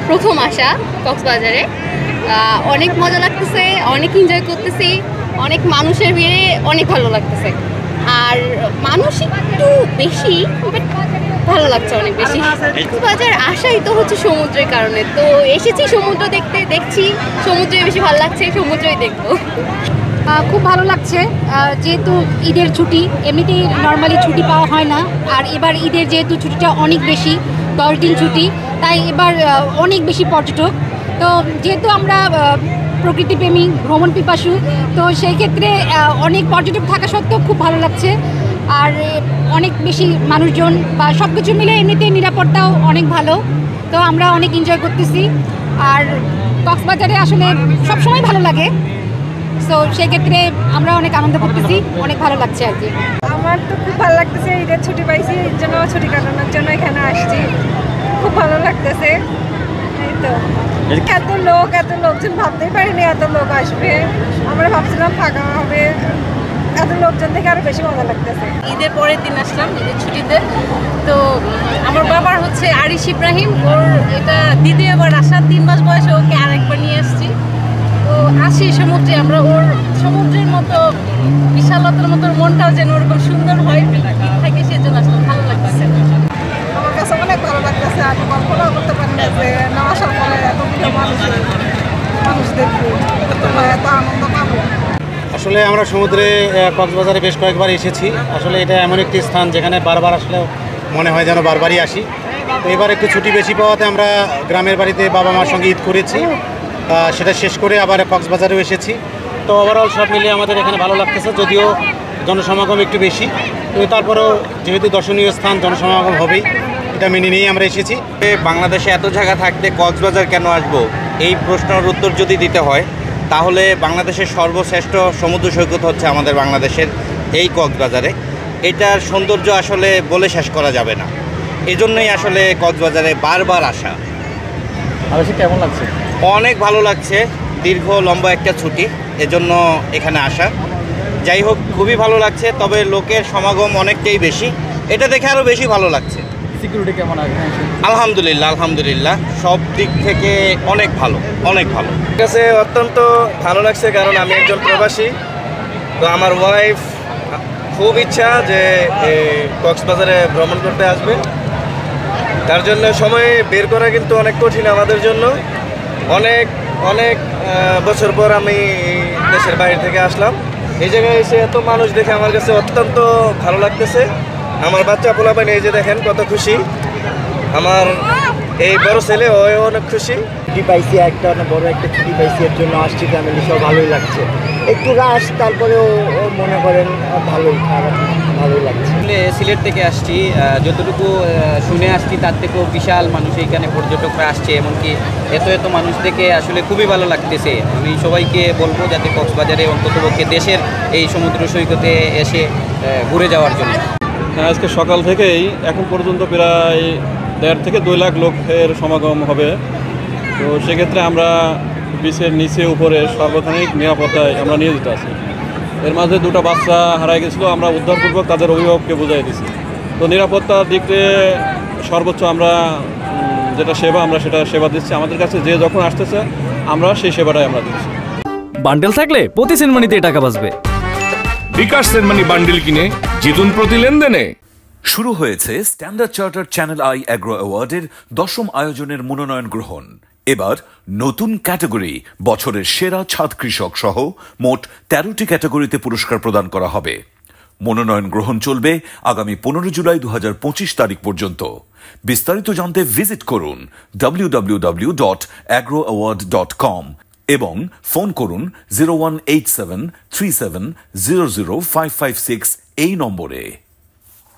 প্রথম আসা কক্সবাজারে, অনেক মজা লাগতেছে, অনেক এনজয় করতেছি, অনেক মানুষের ভিড়ে অনেক ভালো লাগতেছে। আর মানুষ একটু বেশি, ভালো লাগছে অনেক বেশি। কক্সবাজার আসাই তো হচ্ছে সমুদ্রের কারণে, তো এসেছি সমুদ্র দেখছি সমুদ্রে বেশি ভালো লাগছে, সমুদ্রই দেখবো। খুব ভালো লাগছে, যেহেতু ঈদের ছুটি, এমনিতেই নর্মালি ছুটি পাওয়া হয় না, আর এবার ঈদের যেহেতু ছুটিটা অনেক বেশি, 10 দিন ছুটি, তাই এবার অনেক বেশি পর্যটক। তো যেহেতু আমরা প্রকৃতিপ্রেমী, ভ্রমণ পিপাসু, তো সেই ক্ষেত্রে অনেক পর্যটক থাকা সত্ত্বেও খুব ভালো লাগছে। আর অনেক বেশি মানুষজন বা সব কিছু মিলে এমনিতে নিরাপত্তাও অনেক ভালো, তো আমরা অনেক এনজয় করতেছি। আর কক্সবাজারে আসলে সবসময় ভালো লাগে, সো সেক্ষেত্রে আমরা অনেক আনন্দ করতেছি, অনেক ভালো লাগছে আর কি। আমার তো খুব ভালো লাগতেছে, ঈদের ছুটি পাইছি, এর জন্য ছুটি কাটানোর জন্য এখানে আসছি, খুব ভালো লাগতেছে। এই তো এত লোকজন ভাবতেই পারিনি এত লোক আসবে, আমরা ভাবছিলাম ফাঁকা হবে, এত লোকজন থেকে আরো বেশি মজা লাগতেছে। ঈদের পরের দিন আসলাম, ঈদের ছুটিতে। তো আমার বাবার হচ্ছে আরিশ ইব্রাহিম, ওর এটা দ্বিতীয়বার আসা, 3 মাস বয়সে ওকে আরেকবার নিয়ে আসছি। তো আসি সমুদ্রে, আমরা ওর সমুদ্রের মতো বিশালতার মতো মনটাও যেন ওরকম সুন্দর হয় থাকে, সেজন্য আসলে ভালো লাগতেছে। আমার কাছে অনেক ভালো লাগতেছে, আমি কল্পনাও করতে পারি না যে না আসার পরে এত মানুষ দেখবো, এত আনন্দ পাবো। আসলে আমরা সমুদ্রে কক্সবাজারে বেশ কয়েকবার এসেছি। আসলে এটা এমন একটি স্থান যেখানে বারবার আসলেও মনে হয় যেন বারবারই আসি। তো এবার একটু ছুটি বেশি পাওয়াতে আমরা গ্রামের বাড়িতে বাবা মার সঙ্গে ঈদ করেছি, সেটা শেষ করে আবার কক্সবাজারেও এসেছি। তো ওভারঅল সব মিলিয়ে আমাদের এখানে ভালো লাগতেছে, যদিও জনসমাগম একটু বেশি, তো তারপরেও যেহেতু দর্শনীয় স্থান জনসমাগম হবেই, এটা মেনে নিয়েই আমরা এসেছি। বাংলাদেশে এত জায়গা থাকতে কক্সবাজার কেন আসবো, এই প্রশ্নের উত্তর যদি দিতে হয় তাহলে বাংলাদেশের সর্বশ্রেষ্ঠ সমুদ্র সৈকত হচ্ছে আমাদের বাংলাদেশের এই কক্সবাজারে। এটার সৌন্দর্য আসলে বলে শেষ করা যাবে না, এজন্যই আসলে কক্সবাজারে বারবার আসা। কেমন লাগছে? অনেক ভালো লাগছে, দীর্ঘ লম্বা একটা ছুটি, এজন্য এখানে আসা। যাই হোক, খুবই ভালো লাগছে, তবে লোকের সমাগম অনেকটাই বেশি, এটা দেখে আরও বেশি ভালো লাগছে। সিকিউরিটি কেমন আছে? আলহামদুলিল্লাহ সব দিক থেকে অনেক ভালো, অনেক ভালো। ঠিক আছে, অত্যন্ত ভালো লাগছে, কারণ আমি একজন প্রবাসী। তো আমার ওয়াইফ খুব ইচ্ছা যে কক্সবাজারে ভ্রমণ করতে আসবে, তার জন্য সময় বের করা কিন্তু অনেক কঠিন আমাদের জন্য। অনেক অনেক বছর পর আমি দেশের বাইরে থেকে আসলাম, এই জায়গায় এসে এত মানুষ দেখে আমার কাছে অত্যন্ত ভালো লাগতেছে। আমার বাচ্চা পোলাপান এই যে দেখেন কত খুশি, আমার এই বড় ছেলে ও অনেক খুশি। ছুটি পাইছি, একটা অনেক বড় একটা ছুটি পাইছি, এর জন্য আসছি, ফ্যামিলি সব ভালোই লাগছে। একটু রাশ, তারপরেও মনে করেন ভালোই লাগছে। সিলেট থেকে আসছি, যতটুকু শুনে আসছি তার থেকেও বিশাল মানুষ এইখানে পর্যটকরা আসছে, এমনকি এত মানুষ দেখে আসলে খুবই ভালো লাগতেছে। আমি সবাইকে বলবো যাতে কক্সবাজারে অন্ততপক্ষে দেশের এই সমুদ্র সৈকতে এসে ঘুরে যাওয়ার জন্য। আজকে সকাল থেকেই এখন পর্যন্ত প্রায় 1.5 থেকে 2 লাখ লোকের সমাগম হবে। তো সেক্ষেত্রে আমরা বিচের নিচে উপরে সর্বাধিক নিরাপত্তায় আমরা নিয়োজিত আছি। এর মাঝে 2টা বাচ্চা হারাই গেছিলো, আমরা উদ্ধারপূর্বক তাদের অভিভাবককে বুঝাই দিছি। তো নিরাপত্তার দিক থেকে সর্বোচ্চ আমরা যেটা সেবা, আমরা সেটা সেবা দিচ্ছি। আমাদের কাছে যে যখন আসতেছে আমরা সেই সেবাটাই আমরা দিচ্ছি। বান্ডেল থাকলে প্রতি সেনমানিতে টাকা বাঁচবে। বিকাশ সেনমানি বান্ডেল কিনে জিতুন প্রতি লেনদেনে। শুরু হয়েছে Standard Charter channel I agro অ্যাওয়ার্ডের 10ম আয়োজনের মনোনয়ন গ্রহণ। এবার নতুন ক্যাটাগরি বছরের সেরা ছাদ কৃষক সহ মোট 13টি ক্যাটাগরিতে পুরস্কার প্রদান করা হবে। মনোনয়ন গ্রহণ চলবে আগামী 15 জুলাই 2025 তারিখ পর্যন্ত। বিস্তারিত জানতে ভিজিট করুন www.agroaward.com এবং ফোন করুন 018737000556 এই নম্বরে।